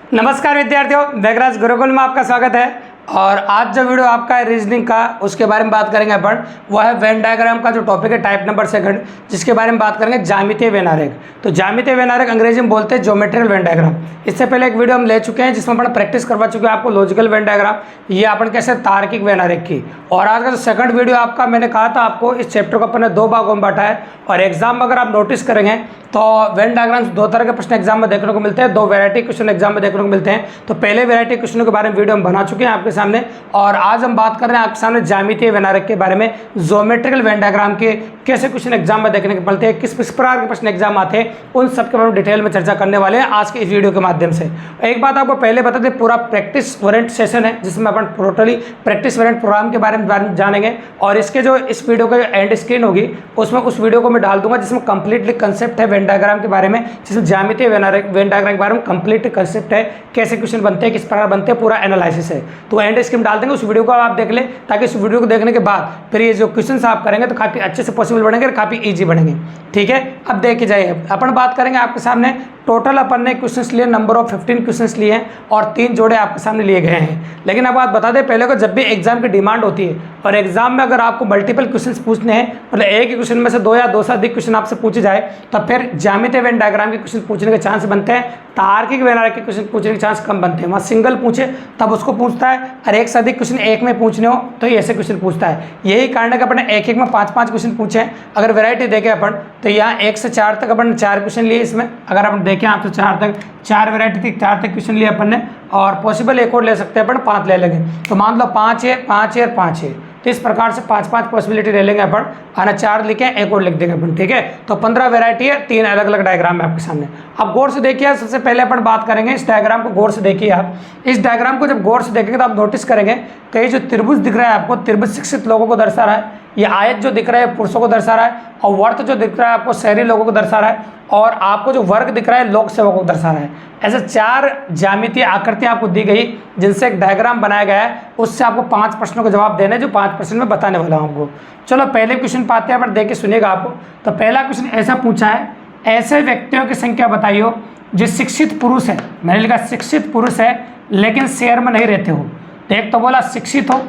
नमस्कार विद्यार्थियों, वेगराज गुरुकुल में आपका स्वागत है। और आज जो वीडियो आपका है रीजनिंग का, उसके बारे में बात करेंगे अपन। वह है वेन डायग्राम का जो टॉपिक है, टाइप नंबर सेकंड, जिसके बारे में बात करेंगे ज्यामितीय वेन आरेख। तो ज्यामितीय वेन आरेख अंग्रेजी में बोलते हैं ज्योमेट्रिकल वेन डायग्राम। इससे पहले एक वीडियो हम ले चुके हैं जिसमें अपन प्रैक्टिस करवा चुके हैं आपको लॉजिकल वेन डायग्राम, ये अपन कैसे तार्किक वेन आरेख की। और आज का जो सेकंड वीडियो आपका, मैंने कहा था आपको इस चैप्टर को अपन ने 2 भागों में बांटा है। और एग्जाम में अगर आप नोटिस करेंगे तो वेन डायग्राम्स 2 तरह के प्रश्न एग्जाम में देखने को मिलते हैं, 2 वैरायटी क्वेश्चन एग्जाम में देखने को मिलते हैं। तो पहले वैरायटी क्वेश्चनों के बारे में वीडियो हम बना चुके हैं आपके सामने, और आज हम बात कर रहे हैं आपके सामने ज्यामितीय वेन आरेख के बारे में। ज्योमेट्रिकल वेन डायग्राम के कैसे क्वेश्चन एग्जाम में देखने को मिलते हैं, किस किस प्रकार के प्रश्न एग्जाम आते हैं, उन सब के बारे में डिटेल में चर्चा करने वाले हैं आज के इस वीडियो के माध्यम से। एक बात आपको पहले बता दें, पूरा प्रैक्टिस वेरिएंट सेशन है जिसमें अपन टोटली प्रैक्टिस वेरिएंट प्रोग्राम के बारे में जानेंगे। और इसके जो इस वीडियो का एंड स्क्रीन होगी उसमें उस वीडियो को मैं डाल दूंगा जिसमें कंप्लीटली कंसेप्ट है वेन डायग्राम के बारे में, जिसमें ज्यामितीय वेन डायग्राम के बारे में कंप्लीट कंसेप्ट है, कैसे क्वेश्चन बनते हैं, किस प्रकार बनते हैं, पूरा एनालिसिस है। तो एंड स्क्रीन डाल देंगे, उस वीडियो को आप देख लें, ताकि इस वीडियो को देखने के बाद फिर ये जो क्वेश्चन आप करेंगे तो काफ़ी अच्छे से पॉसिबल बनेंगे और काफ़ी ईजी बनेंगे। ठीक है, अब देखे जाइए, अपन बात करेंगे आपके सामने टोटल अपन ने क्वेश्चंस लिए, नंबर ऑफ 15 क्वेश्चंस लिए हैं और 3 जोड़े आपके सामने लिए गए हैं। लेकिन अब बात बता दें पहले को, जब भी एग्जाम की डिमांड होती है और एग्जाम में अगर आपको मल्टीपल क्वेश्चंस पूछने हैं, मतलब एक ही क्वेश्चन में से 2 या 2 से अधिक क्वेश्चन आपसे पूछे जाए, तब फिर ज्यामितीय वेन डायग्राम के क्वेश्चन पूछने के चांस बनते हैं। तार्किक वेन आरेख के क्वेश्चन पूछने के चांस कम बनते हैं। वहाँ सिंगल पूछे तब उसको पूछता है, और एक से अधिक क्वेश्चन एक में पूछने हो तो ये ऐसे क्वेश्चन पूछता है। यही कारण है कि अपन एक में 5-5 क्वेश्चन पूछे हैं। अगर वैरायटी देखें अपन तो यहाँ 1 से 4 तक अपन 4 क्वेश्चन लिए इसमें। अगर अपन देखें आप तो 4 तक 4 वैरायटी थी, 4 तक क्वेश्चन लिए अपन ने, और पॉसिबल एक और ले सकते हैं अपन, 5 ले लेंगे। तो मान लो 5 है, 5 है और 5 है, तो इस प्रकार से 5-5 पॉसिबिलिटी ले लेंगे अपन, आना 4 लिखे, एक और लिख देंगे अपन। ठीक है, तो 15 वैरायटी है, 3 अलग अलग डायग्राम है आपके सामने। अब गौर से देखिए, सबसे पहले अपन बात करेंगे इस डायग्राम को गौर से देखिए। आप इस डायग्राम को जब गौर से देखेंगे तो आप नोटिस करेंगे कई जो त्रिभुज दिख रहा है आपको, त्रिभुज शिक्षित लोगों को दर्शा रहा है। ये आयत जो दिख रहा है पुरुषों को दर्शा रहा है, और वर्त जो दिख रहा है आपको शहरी लोगों को दर्शा रहा है, और आपको जो वर्ग दिख रहा है लोक सेवकों को दर्शा रहा है। ऐसे 4 ज्यामितीय आकृतियां आपको दी गई जिनसे एक डायग्राम बनाया गया है। उससे आपको 5 प्रश्नों के जवाब देने, जो 5 प्रश्न में बताने वाला हूं आपको। चलो पहले क्वेश्चन पाते हैं, पर देख के सुनिएगा आपको। तो पहला क्वेश्चन ऐसा पूछा है, ऐसे व्यक्तियों की संख्या बताइए जो शिक्षित पुरुष है। मैंने लिखा शिक्षित पुरुष है लेकिन शहर में नहीं रहते हो। तो एक तो बोला शिक्षित हो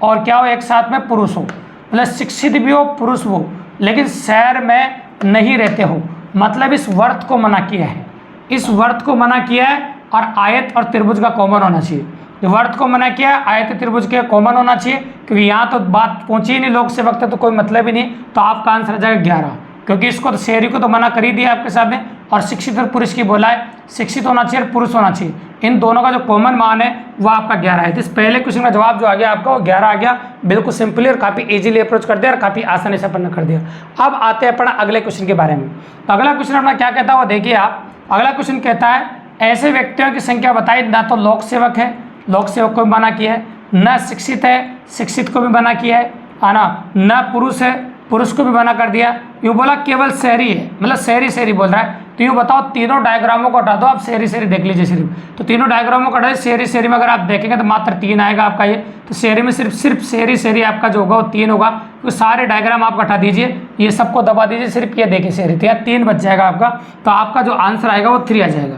और क्या हो, एक साथ में पुरुष हो, मतलब शिक्षित भी हो पुरुष हो लेकिन शहर में नहीं रहते हो। मतलब इस वर्त को मना किया है, इस वर्त को मना किया है, और आयत और त्रिभुज का कॉमन होना चाहिए। जो वर्त को मना किया है, आयत त्रिभुज के कॉमन होना चाहिए, क्योंकि यहाँ तो बात पहुंची ही नहीं, लोक से वक्त है तो कोई मतलब ही नहीं। तो आपका आंसर आ जाएगा 11, क्योंकि इसको तो शहरी को तो मना कर ही दिया आपके सामने, और शिक्षित और पुरुष की बोला है, शिक्षित होना चाहिए और पुरुष होना चाहिए। इन दोनों का जो कॉमन मान है वो आपका 11 है। तो इस पहले क्वेश्चन का जवाब जो आ गया आपका वो 11 आ गया। बिल्कुल सिंपली और काफ़ी इजीली अप्रोच कर दिया और काफ़ी आसानी से अपन ने कर दिया। अब आते हैं अपना अगले क्वेश्चन के बारे में। तो अगला क्वेश्चन अपना क्या कहता है वो देखिए आप। अगला क्वेश्चन कहता है, ऐसे व्यक्तियों की संख्या बताई, ना तो लोक सेवक है, लोक सेवक को भी मना किया है, न शिक्षित है, शिक्षित को भी मना किया है न पुरुष है, पुरुष को भी मना कर दिया। यूँ बोला केवल शहरी है, मतलब शहरी शहरी बोल रहा है। तो यूँ बताओ, तीनों डायग्रामों को हटा दो, आप शहरी शहरी देख लीजिए सिर्फ। तो तीनों डायग्रामों को हटा, शहरी शहरी में अगर आप देखेंगे तो मात्र 3 आएगा आपका ये। तो शहरी में सिर्फ शहरी शहरी आपका जो होगा वो 3 होगा। तो सारे डायग्राम आप हटा दीजिए, ये सबको दबा दीजिए, सिर्फ ये देखिए शहरी, तो यहाँ 3 बच जाएगा आपका। तो आपका जो आंसर आएगा वो 3 आ जाएगा।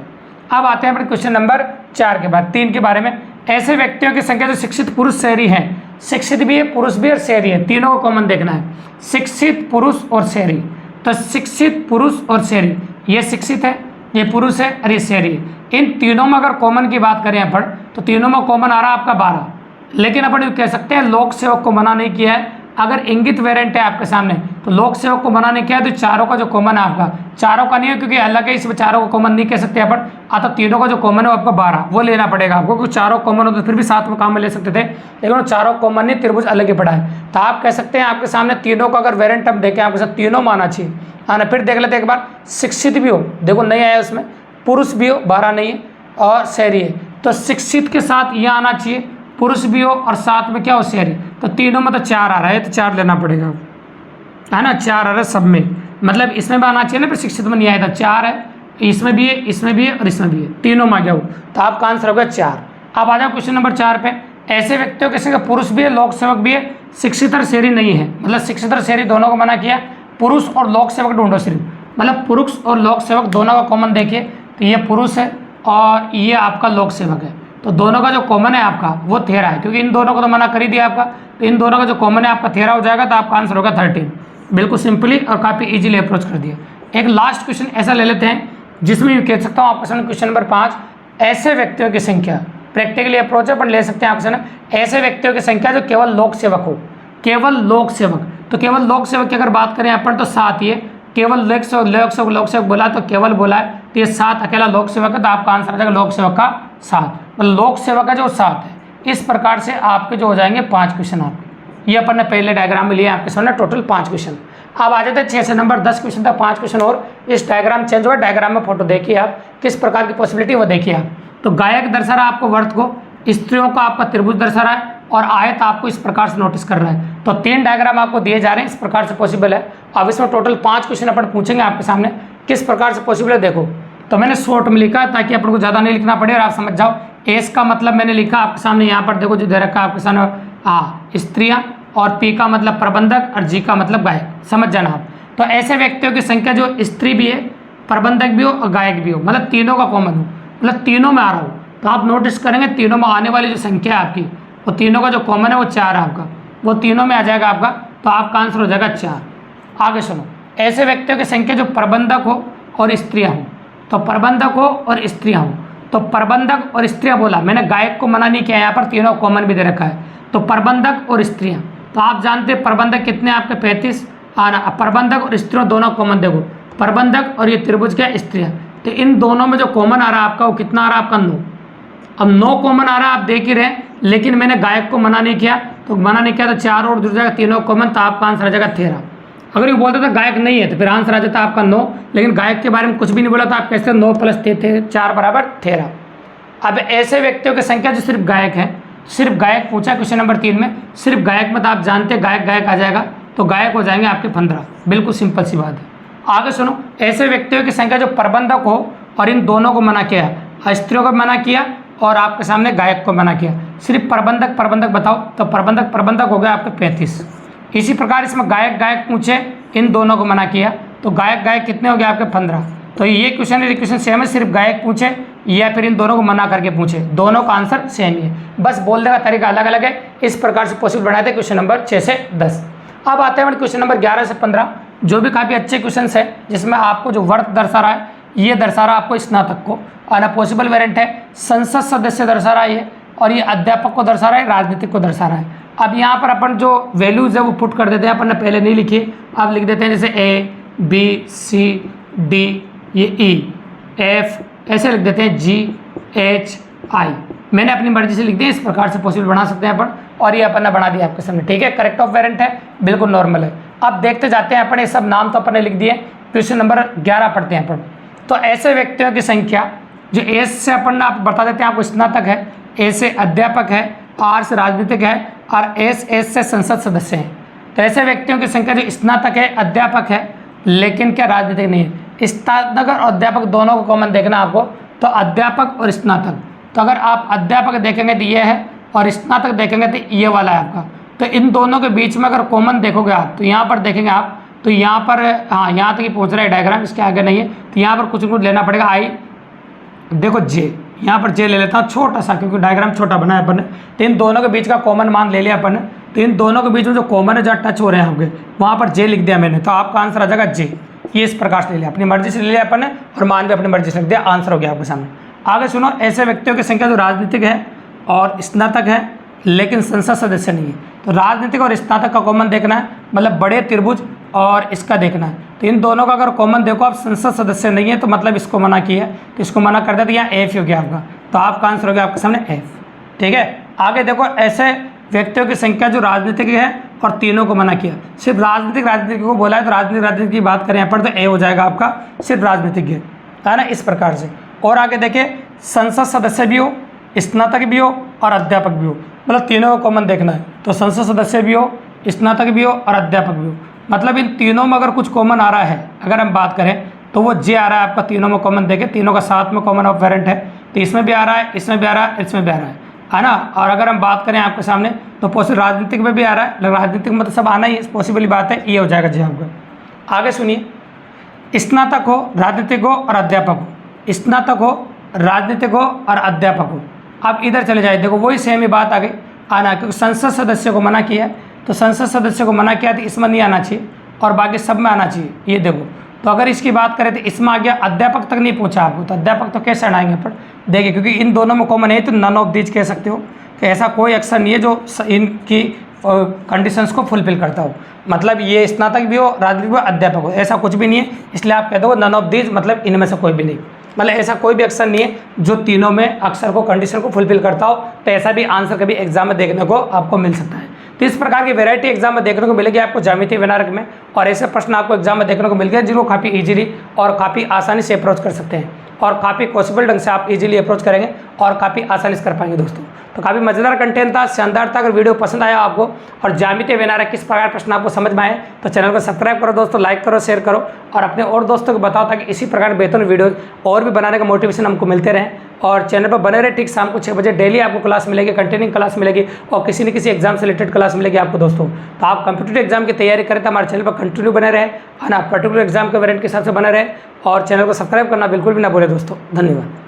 अब आते हैं अपने क्वेश्चन नंबर 4 के बाद 3 के बारे में। ऐसे व्यक्तियों की संख्या जो शिक्षित पुरुष शहरी हैं, शिक्षित भी है पुरुष भी और शहरी है, तीनों को कॉमन देखना है, शिक्षित पुरुष और शहरी। तो शिक्षित पुरुष और शहरी, ये शिक्षित है, ये पुरुष है और ये शहरी है। इन तीनों में अगर कॉमन की बात करें अपन, तो तीनों में कॉमन आ रहा है आपका 12। लेकिन अपन कह सकते हैं लोक सेवक को मना नहीं किया है। अगर इंगित वेरिएंट है आपके सामने तो लोक सेवक को मना नहीं किया, तो चारों का जो कॉमन है आपका, चारों का नहीं है क्योंकि अलग है, इसमें चारों को कॉमन नहीं कह सकते अपन। तो तीनों का जो कॉमन है वो आपका 12, वो लेना पड़ेगा आपको, क्योंकि चारों कॉमन हो तो फिर भी साथ में काम में ले सकते थे, लेकिन वो चारों कॉमन नहीं, त्रिभुज अलग ही पड़ा है। तो आप कह सकते हैं आपके सामने तीनों का अगर वेरिएंट हम देखें आपके साथ, तीनों माना चाहिए। फिर देख लेते एक बार, शिक्षित भी हो, देखो नहीं आया उसमें, पुरुष भी हो 12 नहीं है, और शहरी है। तो शिक्षित के साथ यह आना चाहिए, पुरुष भी हो और साथ में क्या हो शहरी। तो तीनों में तो 4 आ रहा है, तो 4 लेना पड़ेगा, है ना, 4 आ रहा है सब में, मतलब इसमें भी आना चाहिए ना, फिर शिक्षित में नहीं आया था। 4 है, इसमें भी है, इसमें भी है और इसमें भी है, तीनों में आ गया वो। तो आपका आंसर होगा 4। अब आ जाओ क्वेश्चन नंबर 4 पे। ऐसे व्यक्तियों के संख्या पुरुष भी है, लोक सेवक भी है, शिक्षित और शहरी नहीं है, मतलब शिक्षित और शहरी दोनों को मना किया। पुरुष और लोक सेवक ढूंढो सिर्फ, मतलब पुरुष और लोक सेवक दोनों का कॉमन देखिए। तो ये पुरुष है और ये आपका लोक सेवक है। तो दोनों का जो कॉमन है आपका वो 13 है, क्योंकि इन दोनों को तो मना कर ही दिया आपका। तो इन दोनों का जो कॉमन है आपका 13 हो जाएगा, तो आपका आंसर होगा 13। बिल्कुल सिंपली और काफ़ी इजीली अप्रोच कर दिया। एक लास्ट क्वेश्चन ऐसा ले लेते हैं जिसमें मैं कह सकता हूँ आपके सामने क्वेश्चन नंबर 5, ऐसे व्यक्तियों की संख्या, प्रैक्टिकली अप्रोच है पर ले सकते हैं आपके सामने, ऐसे व्यक्तियों की संख्या जो केवल लोक सेवक हो, केवल लोक सेवक। तो केवल लोक सेवक की अगर बात करें अपन तो 7 ये केवल लोक सेवक बोला तो केवल बोला है, तो ये 7 अकेला लोक सेवक है, तो आपका आंसर आ जाएगा लोक सेवक का 7। मतलब लोक सेवक का जो 7 है। इस प्रकार से आपके जो हो जाएंगे 5 क्वेश्चन आपके, ये अपन ने पहले डायग्राम में लिए आपके सामने टोटल 5 क्वेश्चन। अब आ जाते हैं 6 से नंबर 10 क्वेश्चन तक, 5 क्वेश्चन और। इस डायग्राम चेंज हुआ, डायग्राम में फोटो देखिए आप, किस प्रकार की पॉसिबिलिटी वो देखिए आप। तो गायक दर्शा रहा है आपको वर्त को, स्त्रियों का आपका त्रिभुज दर्शा रहा है, और आयत आपको इस प्रकार से नोटिस कर रहा है। तो 3 डायग्राम आपको दिए जा रहे हैं, इस प्रकार से पॉसिबल है। अब इसमें टोटल 5 क्वेश्चन अपन पूछेंगे आपके सामने, किस प्रकार से पॉसिबल है देखो। तो मैंने शॉर्ट में लिखा ताकि अपन को ज़्यादा नहीं लिखना पड़े और आप समझ जाओ। एस का मतलब मैंने लिखा आपके सामने, यहाँ पर देखो जो दे रखा है आपके सामने स्त्रियाँ, और पी का मतलब प्रबंधक, और जी का मतलब गायक, समझ जाना आप। तो ऐसे व्यक्तियों की संख्या जो स्त्री भी है, प्रबंधक भी हो और गायक भी हो, मतलब तीनों का कॉमन हो, मतलब तीनों में आ रहा हो, तो आप नोटिस करेंगे तीनों में आने वाली जो संख्या है आपकी, वो तीनों का जो कॉमन है वो 4 है आपका, वो तीनों में आ जाएगा आपका। तो आपका आंसर हो जाएगा 4। आगे सुनो, ऐसे व्यक्तियों की संख्या जो प्रबंधक हो और स्त्रियाँ हो, तो प्रबंधक हो और स्त्रियाँ हो, तो प्रबंधक और स्त्रियाँ बोला मैंने, गायक को मना नहीं किया, यहाँ पर तीनों कॉमन भी दे रखा है। तो प्रबंधक और स्त्रियाँ, तो आप जानते हैं प्रबंधक कितने आपके 35 आना, प्रबंधक और स्त्रियों दोनों कॉमन देखो, प्रबंधक और ये त्रिभुज क्या स्त्रियाँ, तो इन दोनों में जो कॉमन आ रहा है आपका वो कितना आ रहा है आपका 9। अब 9 कॉमन आ रहा है आप देख ही रहे, लेकिन मैंने गायक को मना नहीं किया, तो मना नहीं किया तो 4 और जुड़ जाएगा, तीनों कॉमन, तो आपका आंसर आ जाएगा 13। अगर ये बोलते तो गायक नहीं है तो फिर आंसर आ जाता आपका 9, लेकिन गायक के बारे में कुछ भी नहीं बोला तो आप कैसे 9 + 4 बराबर 13। अब ऐसे व्यक्तियों की संख्या जो सिर्फ गायक है, सिर्फ गायक पूछा क्वेश्चन नंबर 3 में, सिर्फ गायक में तो आप जानते हैं गायक आ जाएगा, तो गायक हो जाएंगे आपके 15। बिल्कुल सिंपल सी बात है। आगे सुनो, ऐसे व्यक्तियों की संख्या जो प्रबंधक हो और इन दोनों को मना किया, स्त्रियों को मना किया और आपके सामने गायक को मना किया, सिर्फ प्रबंधक बताओ, तो प्रबंधक हो गया आपके 35। इसी प्रकार इसमें गायक पूछे, इन दोनों को मना किया, तो गायक कितने हो गए आपके 15। तो ये क्वेश्चन सेम है, सिर्फ गायक पूछे या फिर इन दोनों को मना करके पूछे, दोनों का आंसर सेम ही है, बस बोलने का तरीका अलग अलग है। इस प्रकार से पॉसिबल बनाए थे क्वेश्चन नंबर 6 से 10। अब आते हैं क्वेश्चन नंबर 11 से 15, जो भी काफ़ी अच्छे क्वेश्चन है, जिसमें आपको जो वर्त दर्शा रहा है, ये दर्शा रहा है आपको स्नातक को, और पॉसिबल वेरिएंट है संसद सदस्य दर्शा रहा है ये, और ये अध्यापक को दर्शा रहा है, राजनीतिक को दर्शा रहा है। अब यहाँ पर अपन जो वैल्यूज़ है वो पुट कर देते हैं, अपन ने पहले नहीं लिखी, अब लिख देते हैं जैसे A B C D, ये E F ऐसे लिख देते हैं, G H I, मैंने अपनी मर्जी से लिख दिया। इस प्रकार से पॉसिबल बना सकते हैं अपन, और ये अपन ने बना दिया आपके सामने, ठीक है। करेक्ट ऑफ वेरिएंट है, बिल्कुल नॉर्मल है। अब देखते जाते हैं अपन, ये सब नाम तो अपन ने लिख दिए। क्वेश्चन नंबर 11 पढ़ते हैं अपन। तो ऐसे व्यक्तियों की संख्या जो एस से अपन आप बता देते हैं आपको स्नातक है, ए से अध्यापक है, आर से राजनीतिक है, और एस से संसद सदस्य हैं। तो ऐसे व्यक्तियों की संख्या जो स्नातक है, अध्यापक है, लेकिन क्या राजनीतिक नहीं है। स्नातक और अध्यापक दोनों को कॉमन देखना आपको, तो अध्यापक और स्नातक, तो अगर आप अध्यापक देखेंगे तो ये है, और स्नातक देखेंगे तो ये वाला है आपका। तो इन दोनों के बीच में अगर कॉमन देखोगे आप, तो यहाँ पर देखेंगे आप, तो यहाँ पर हाँ यहाँ तक ही पहुँच रहा है डायग्राम, इसके आगे नहीं है, तो यहाँ पर कुछ लेना पड़ेगा। आई देखो जे, यहाँ पर जे ले लेता हूँ छोटा सा, क्योंकि डायग्राम छोटा बना है अपन ने। तो इन दोनों के बीच का कॉमन मान ले लिया अपन ने, तो इन दोनों के बीच में जो कॉमन है, जहाँ टच हो रहे हैं आपके, वहाँ पर जे लिख दिया मैंने, तो आपका आंसर आ जाएगा जे। ये इस प्रकार से ले लिया, अपनी मर्जी से ले लिया अपन ने, और मान भी अपनी मर्जी से लिख दिया, आंसर हो गया आपके सामने। आगे सुनो, ऐसे व्यक्तियों की संख्या जो राजनीतिक है और स्नातक है, लेकिन संसद सदस्य नहीं है। तो राजनीतिक और स्नातक का कॉमन देखना है, मतलब बड़े त्रिभुज और इसका देखना है। तो इन दोनों का अगर कॉमन देखो आप, संसद सदस्य नहीं है, तो मतलब इसको मना किया है, तो इसको मना कर दिया, तो यहाँ एफ हो गया आपका, तो आपका आंसर हो गया आपके सामने एफ, ठीक है। आगे देखो, ऐसे व्यक्तियों की संख्या जो राजनीतिक है और तीनों को मना किया, सिर्फ राजनीतिक को बोला है, तो राजनीतिक की बात करें यहाँ पर, तो ए हो जाएगा आपका, सिर्फ राजनीतिक है ना, इस प्रकार से। और आगे देखिए, संसद सदस्य भी हो, स्नातक भी हो और अध्यापक भी हो, मतलब तीनों को कॉमन देखना है। तो संसद सदस्य भी हो, स्नातक भी हो और अध्यापक भी हो, मतलब इन तीनों में अगर कुछ कॉमन आ रहा है, अगर हम बात करें तो वो जे आ रहा है आपका, तीनों में कॉमन देखे, तीनों का साथ में कॉमन ऑफ वेरिएंट है, तो इसमें भी आ रहा है, इसमें भी आ रहा है, इसमें भी आ रहा है ना। और अगर हम बात करें आपके सामने, तो पॉसिबल राजनीतिक में भी आ रहा है, राजनीतिक में तो सब आना ही पॉसिबल बात है, ये हो जाएगा जी आपका। आगे सुनिए, स्नातक हो, राजनीतिक हो और अध्यापक हो, स्नातक हो राजनीतिक हो और अध्यापक हो। अब इधर चले जाए, देखो वही सेम ही बात आ गई, आना, क्योंकि संसद सदस्य को मना किया है, तो संसद सदस्य को मना किया तो इसमें नहीं आना चाहिए और बाकी सब में आना चाहिए। ये देखो, तो अगर इसकी बात करें तो इसमें आ गया, अध्यापक तक नहीं पूछा आपको, तो अध्यापक तो कैसे हटाएंगे पर देखिए, क्योंकि इन दोनों में कॉमन है, तो नन ऑफ दीज कह सकते हो कि ऐसा कोई अक्षर नहीं है जो इनकी कंडीशंस को फुलफिल करता हो। मतलब ये स्नातक भी हो, राजनीतिक भी हो, अध्यापक हो, ऐसा कुछ भी नहीं है, इसलिए आप कह दो नन ऑफ दीज, मतलब इनमें से कोई भी नहीं। मतलब ऐसा कोई भी अक्षर नहीं है जो तीनों में अक्षर को कंडीशन को फुलफिल करता हो, तो ऐसा भी आंसर कभी एग्जाम में देखने को आपको मिल सकता है। तो इस प्रकार की वैरायटी एग्जाम में देखने को मिलेगी आपको ज्यामितीय विनारक में, और ऐसे प्रश्न आपको एग्जाम में देखने को मिल गए जिनको काफ़ी इजीली और काफ़ी आसानी से अप्रोच कर सकते हैं, और काफ़ी पॉसिबल ढंग से आप इजीली अप्रोच करेंगे और काफ़ी आसानी से कर पाएंगे दोस्तों। तो काफ़ी मज़ेदार कंटेंट था, शानदार था। अगर वीडियो पसंद आया आपको और ज्यामितीय विनारक किस प्रकार प्रश्न आपको समझ में आए, तो चैनल को सब्सक्राइब करो दोस्तों, लाइक करो, शेयर करो और अपने और दोस्तों को बताओ, ताकि इसी प्रकार बेहतर वीडियो और भी बनाने का मोटिवेशन हमको मिलते रहे। और चैनल पर बने रहे, ठीक शाम को 6 बजे डेली आपको क्लास मिलेगी, कंटिन्यू क्लास मिलेगी और किसी न किसी एग्जाम से रिलेटेड क्लास मिलेगी आपको दोस्तों। तो आप कंप्यूटर एग्जाम की तैयारी करें तो हमारे चैनल पर कंटिन्यू बने रहे, है ना, पर्टिकुलर एग्जाम के वेरिएंट के हिसाब से बने रहे, और चैनल को सब्सक्राइब करना बिल्कुल भी ना भूलें दोस्तों। धन्यवाद।